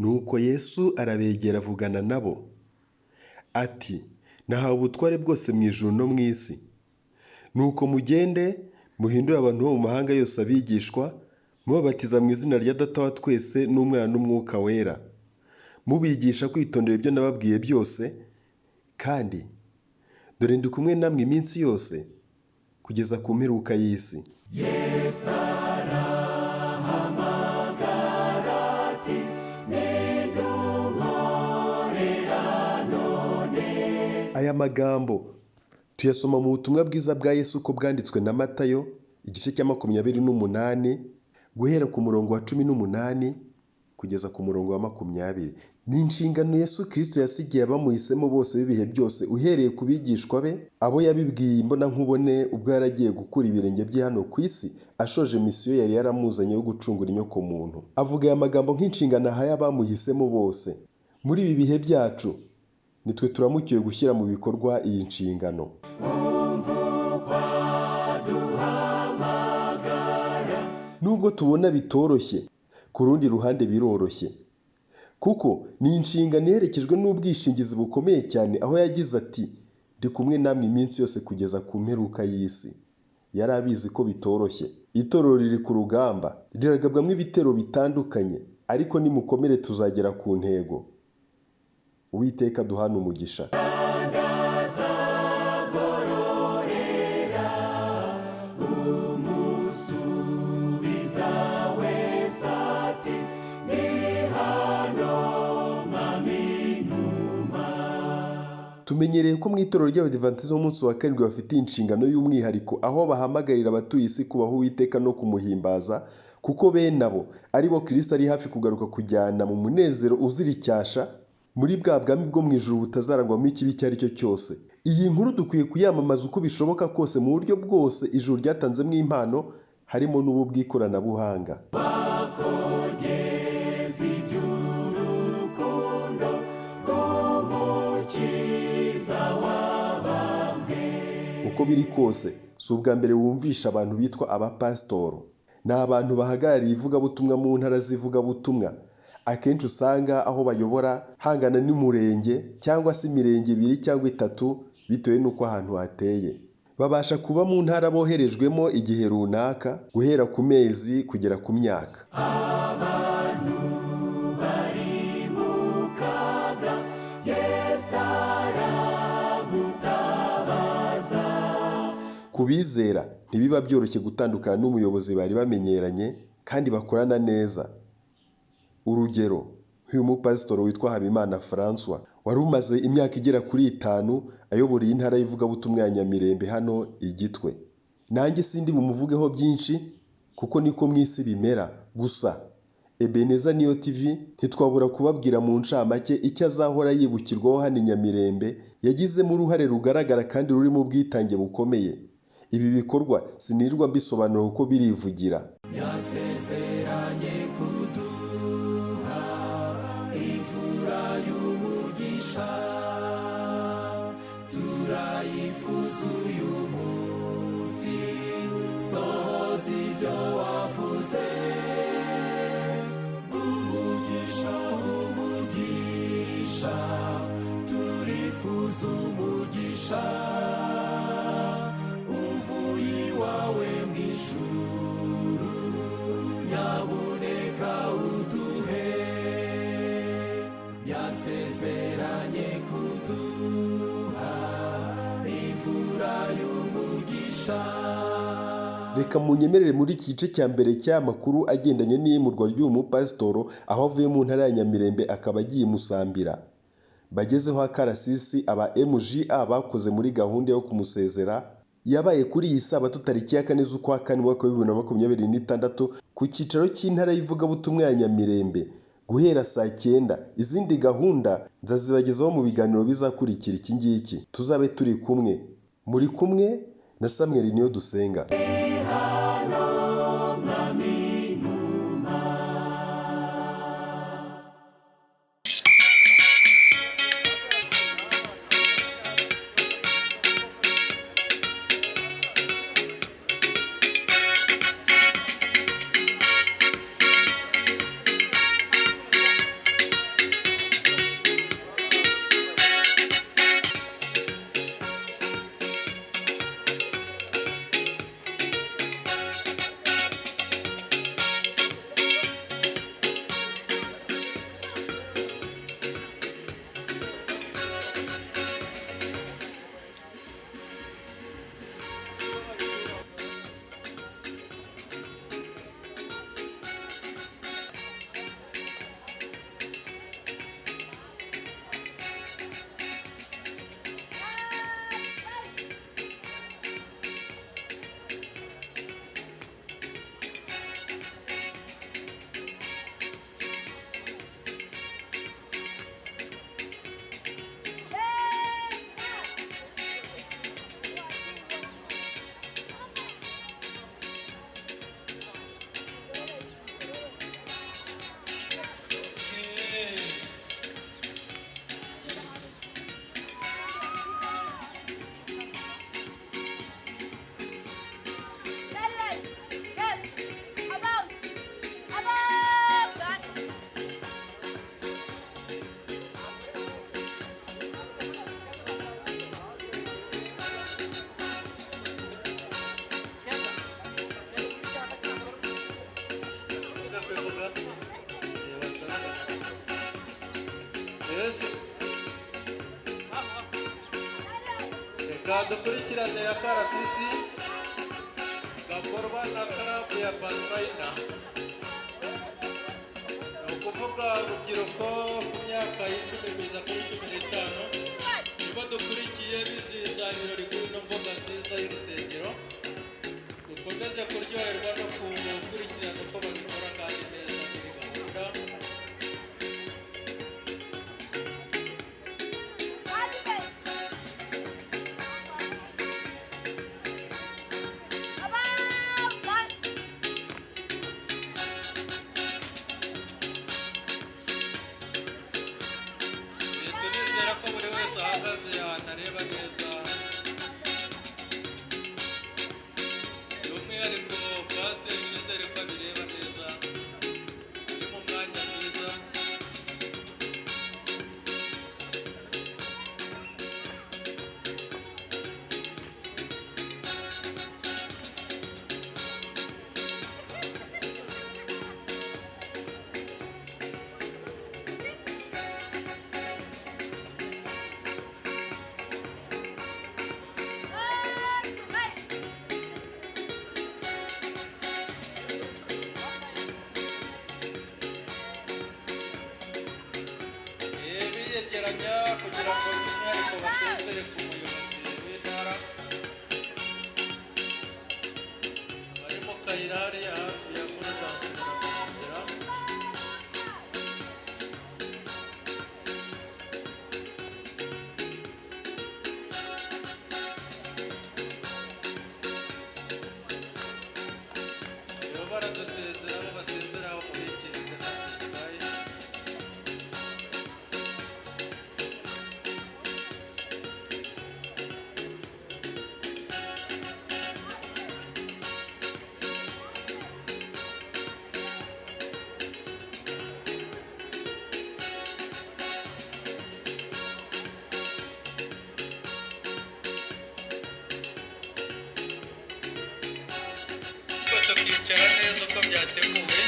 Nuko Yesu arabegera avugana nabo ati, nahawe ubutware bwose mu ijuru no mu isi. Nuko mugende muhindure abantu bo mu mahanga yose abigishwa, mubabatiza mu izina rya Data wa twese n'Umwana n'Umwuka wera, mubigisha kwitondera ibyo nababwiye byose, kandi dore ndi kumwe namwe iminsi yose kugeza ku mperuka y'isi. Yesu arahamagara ati, nidumorera none. Aya magambo tuyasoma mu butumwa bwiza bwa Yesu uko bwanditswe na Matayo, igice cya 28 guhera ku murongo wa 18 kugeza ku murongo wa 20. Ni inshingano Yesu Kristo yasigiye abamuhisemo bose b'ibihe byose, uhereye ku bigishwa be, abo yabibwiye imbonankubone ubwo yaragiye gukura ibirenge bye hano ku isi, ashoje misiyo yari yaramuzanye yo gucungura inyokomuntu. Avuga aya magambo nk'inshingano ahaye abamuhisemo bose. Muri ibi bihe byacu nitwe turamukiwe gushyira mu bikorwa iyi nshingano. Nubwo tubona bitoroshye, ku rundi ruhande biroroshye, kuko ni inshingano iherekejwe n'ubwishingizi bukomeye cyane, aho yagize ati, ndi kumwe namwe iminsi yose kugeza ku mperuka y'isi. Yari abizi ko bitoroshye. Itorero riri ku rugamba, riragabwamo ibitero bitandukanye, ariko nimukomere tuzagera ku ntego. Uwiteka duhane umugisha. Tumenyereye ko mu itorero ry'Abadivantisiti b'umunsi wa karindwi bafite inshingano y'umwihariko, aho bahamagarira abatuye isi kubaha Uwiteka no kumuhimbaza, kuko bene abo ari bo Kristo ari hafi kugaruka kujyana mu munezero uzira icyasha, muri bwa bwami bwo mu ijuru butazarangwamo ikibi icyo ari cyo cyose. Iyi nkuru dukwiye kuyamamaza uko bishoboka kose, mu buryo bwose ijuru ryatanzemo impano, harimo n'ubu bw'ikoranabuhanga. Uko biri kose, si ubwa mbere wumvisha abantu bitwa abapasitoro. Ni abantu bahagarariye ivugabutumwa mu ntara z'ivugabutumwa. Akenshi usanga aho bayobora hangana n'umurenge cyangwa se imirenge 2 cyangwa 3 bitewe n'uko ahantu hateye. Babasha kuba mu ntara boherejwemo igihe runaka, guhera ku mezi kugera ku myaka. Abantu bari mu kaga, Yesu aragutabaza. Ku bizera ntibiba byoroshye gutandukana n'umuyobozi bari bamenyeranye kandi bakorana neza. Urugero, nk'uyu mupasitoro witwa Habimana François, wari umaze imyaka igera kuri 5 ayobora iyi ntara y'ivugabutumwa ya Nyamirembe hano i Gitwe. Nanjye sindi bumuvugeho byinshi kuko niko mu isi bimera, gusa Ebeneza Niyo TV ntitwabura kubabwira mu ncamake icyo azahora yibukirwaho hano i Nyamirembe, yagizemo uruhare rugaragara kandi ruri mu bwitange bukomeye. Ibi bikorwa sinirirwa mbisobanura uko birivugira. Yasezeranye kuduha imvura y'umugisha, turayifuza uyu munsi, sohoza ibyo wavuze. Umugisha, umugisha, turifuza umugisha uvuye iwawe mu ijuru, nyabuneka uduhe. Yasezeranye kuduha imvura y'umugisha. Reka munyemerere muri iki gice cya mbere cy'amakuru agendanye n'iyimurwa ry'uyu mupasitoro, aho avuye mu ntara ya Nyamirembe akaba agiye Musambira. Bagezeho akarasisi aba MGA bakoze muri gahunda yo kumusezera, yabaye kuri iyi Sabato tariki ya 4 z'ukwa kane mwaka wa 2026 ku cyicaro cy'intara y'ivugabutumwa ya Nyamirembe guhera saa 9. Izindi gahunda nzazibagezaho mu biganiro bizakurikira iki ngiki. Tuzabe turi kumwe. Muri kumwe na Samuel Niyo Dusenga. kadukurikirane ya karasisi gakorwa na karabu ya Pathfinder. Ni ukuvuga urubyiruko ku myaka y'icumi kugeza kuri 15 nibo dukurikiye bizihiza ibirori kuri ino mbuga nziza y'urusengero. Dukomeze kuryoherwa no gukurikirana uko babikora kandi neza muri gahunda. Turizera ko buri wese ahagaze anareba neza, by'umwihariko pasiteri nizere ko abireba neza, ari mu mwanya mwiza. Biyegeranya kugira ngo by'umwihariko basezere ku muyobozi w'intara bari mu kayira hariya hafi ya Fulgence Nyiramuhengera. Iyo baradusezera abo basezeraho mubikirize ntacyo gitwaye. Tukicara neza uko byateguwe